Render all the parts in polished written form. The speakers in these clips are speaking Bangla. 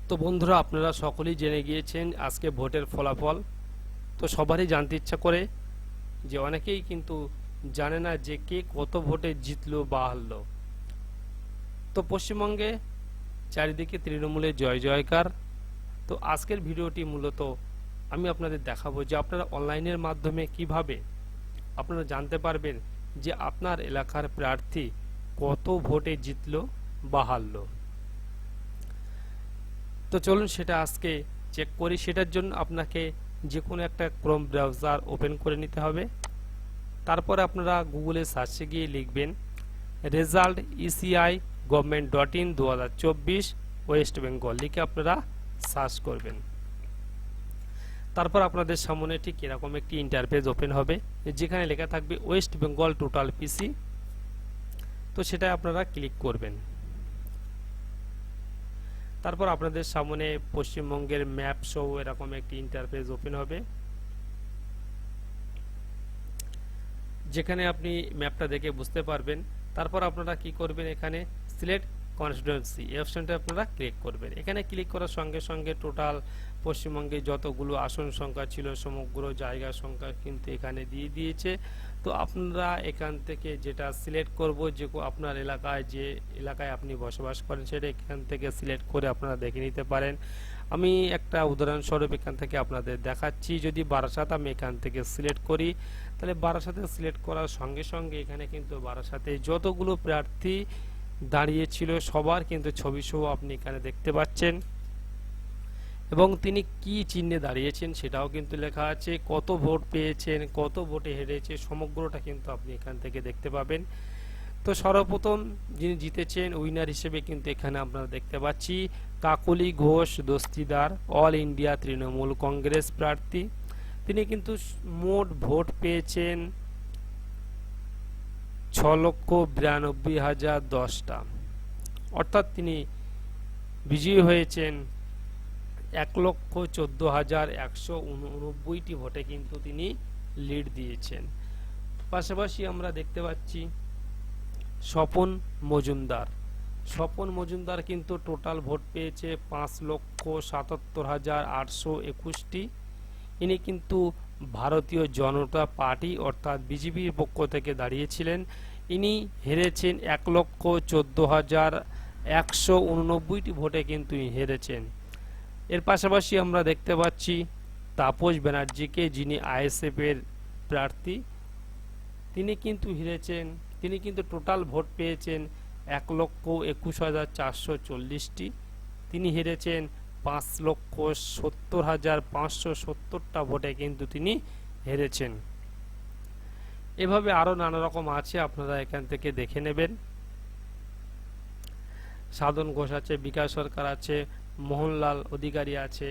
তো বন্ধুরা, আপনারা সকলেই জেনে গিয়েছেন আজকে ভোটের ফলাফল। তো সবারই জানতে ইচ্ছা করে, যে অনেকেই কিন্তু জানে না যে কে কত ভোটে জিতলো বা হারলো। তো পশ্চিমবঙ্গে চারিদিকে তৃণমূলের জয় জয়কার। তো আজকের ভিডিওটি মূলত আমি আপনাদের দেখাবো যে আপনারা অনলাইনের মাধ্যমে কিভাবে আপনারা জানতে পারবেন যে আপনার এলাকার প্রার্থী কত ভোটে জিতলো বা হারলো। তো চলুন সেটা আজকে চেক করি। সেটার জন্য আপনাকে যে কোনো একটা ক্রোম ব্রাউজার ওপেন করে নিতে হবে। তারপরে আপনারা গুগলে সার্চে গিয়ে লিখবেন result ECI government .in 2024 West Bengal লিখে আপনারা সার্চ করবেন। তারপর আপনাদের সামনে ঠিক এরকম একটি ইন্টারফেস ওপেন হবে, যেখানে লেখা থাকবে ওয়েস্ট বেঙ্গল টোটাল পিসি। তো সেটা আপনারা ক্লিক করবেন। তারপর আপনাদের সামনে পশ্চিমবঙ্গের ম্যাপ সহ এরকম একটি ইন্টারফেস ওপেন হবে, যেখানে আপনি ম্যাপটা দেখে বুঝতে পারবেন। তারপর আপনারা কি করবেন, এখানে সিলেক্ট কনস্টিটিউয়েন্সি এই অপশনটা আপনারা ক্লিক করবেন। এখানে ক্লিক করার সঙ্গে সঙ্গে টোটাল পশ্চিমবঙ্গে যতগুলো আসন সংখ্যা ছিল সমগ্র জায়গার সংখ্যা কিন্তু এখানে দিয়ে দিয়েছে। তো আপনারা এখান থেকে যেটা সিলেক্ট করব, যে আপনার এলাকায় যে এলাকায় আপনি বসবাস করেন সেটা এখান থেকে সিলেক্ট করে আপনারা দেখে নিতে পারেন। আমি একটা উদাহরণস্বরূপ এখান থেকে আপনাদের দেখাচ্ছি। যদি বারাসাত আমি এখান থেকে সিলেক্ট করি, তাহলে বারাসাতে সিলেক্ট করার সঙ্গে সঙ্গে এখানে কিন্তু বারাসাতে যতগুলো প্রার্থী দাঁড়িয়েছিল সবার কিন্তু ছবি সহ আপনি এখানে দেখতে পাচ্ছেন, এবং তিনি কি চিহ্নে দাঁড়িয়েছেন সেটাও কিন্তু লেখা আছে। কত ভোট পেয়েছেন, কত ভোটে হেরেছে, সমগ্রটা কিন্তু আপনি এখান থেকে দেখতে পাবেন। তো সর্বপ্রথম যিনি জিতেছেন উইনার হিসেবে কিন্তু এখানে আপনারা দেখতে পাচ্ছি কাকলি ঘোষ দস্তিদার, অল ইন্ডিয়া তৃণমূল কংগ্রেস প্রার্থী। তিনি কিন্তু মোট ভোট পেয়েছেন 6,92,010টা, অর্থাৎ তিনি বিজয়ী হয়েছেন 1,14,189টি ভোটে কিন্তু তিনি লিড দিয়েছেন। পাশাপাশি আমরা দেখতে পাচ্ছি স্বপন মজুমদার। স্বপন মজুমদার কিন্তু টোটাল ভোট পেয়েছে 5,77,821টি। ইনি কিন্তু ভারতীয় জনতা পার্টি অর্থাৎ বিজেপির পক্ষ থেকে দাঁড়িয়েছিলেন। ইনি হেরেছেন 1,14,189টি ভোটে কিন্তু হেরেছেন। এর পাশাপাশি আমরা দেখতে পাচ্ছি তাপস ব্যানার্জিকে, যিনি আইএসএফ এর প্রার্থী। তিনি কিন্তু হেরেছেন, তিনি কিন্তু টোটাল ভোট পেয়েছেন 1,21,440টি। তিনি হেরেছেন 5,70,570টা ভোটে কিন্তু তিনি হেরেছেন। এভাবে আরো নানা রকম আছে, আপনারা এখান থেকে দেখে নেবেন। সাধন ঘোষ আছে, বিকাশ সরকার আছে, মোহনলাল অধিকারী আছে,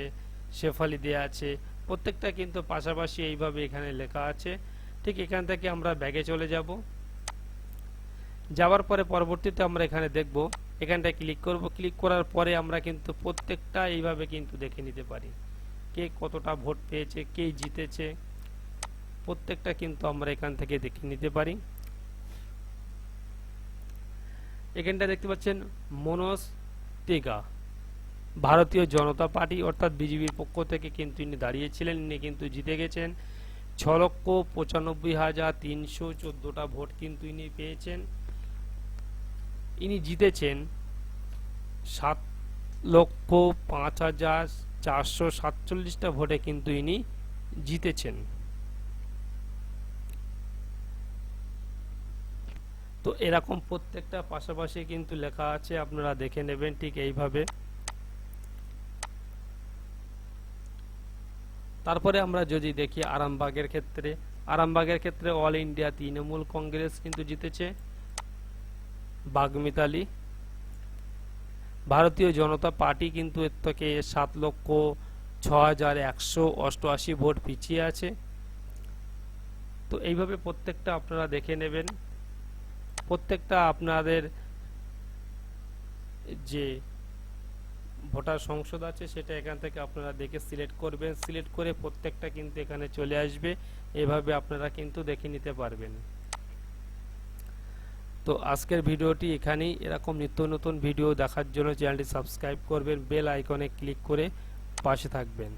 শেফালি দে আছে, প্রত্যেকটা কিন্তু পাশাপাশি এইভাবে এখানে লেখা আছে। ঠিক এখান থেকে আমরা ব্যাগে চলে যাব। যাওয়ার পরে পরবর্তীতে আমরা এখানে দেখব, এখানটায় ক্লিক করব। ক্লিক করার পরে আমরা কিন্তু প্রত্যেকটা এইভাবে কিন্তু দেখে নিতে পারি, কে কতটা ভোট পেয়েছে, কে জিতেছে, প্রত্যেকটা কিন্তু আমরা এখান থেকে দেখে নিতে পারি। এখানটা দেখতে পাচ্ছেন মনোজ তেগা, ভারতীয় জনতা পার্টি অর্থাৎ বিজেপির পক্ষ থেকে কিন্তু ইনি দাঁড়িয়েছিলেন। ইনি কিন্তু জিতে গেছেন। 6,95,314টা ভোট কিন্তু ইনি পেয়েছেন। ইনি জিতেছেন 7,05,447টা ভোটে কিন্তু ইনি জিতেছেন। তো এরকম প্রত্যেকটা পাশাপাশি কিন্তু লেখা আছে, আপনারা দেখে নেবেন ঠিক এইভাবে। তারপরে আমরা যদি দেখি আরামবাগের ক্ষেত্রে, আরামবাগের ক্ষেত্রে অল ইন্ডিয়া তৃণমূল কংগ্রেস কিন্তু জিতেছে। বাগমিতালি, ভারতীয় জনতা পার্টি কিন্তু এর থেকে 7,06,188 ভোট পিছিয়ে আছে। তো এইভাবে প্রত্যেকটা আপনারা দেখে নেবেন। প্রত্যেকটা আপনাদের যে ভোটার সংসদ আছে সেটা এখান থেকে আপনারা দেখে সিলেক্ট করবেন। সিলেক্ট করে প্রত্যেকটা কিন্তু এখানে চলে আসবে। এভাবে আপনারা কিন্তু দেখে নিতে পারবেন। তো আজকের ভিডিওটি এখানেই। এরকম নিত্য নতুন ভিডিও দেখার জন্য চ্যানেলটি সাবস্ক্রাইব করবেন, বেল আইকনে ক্লিক করে পাশে থাকবেন।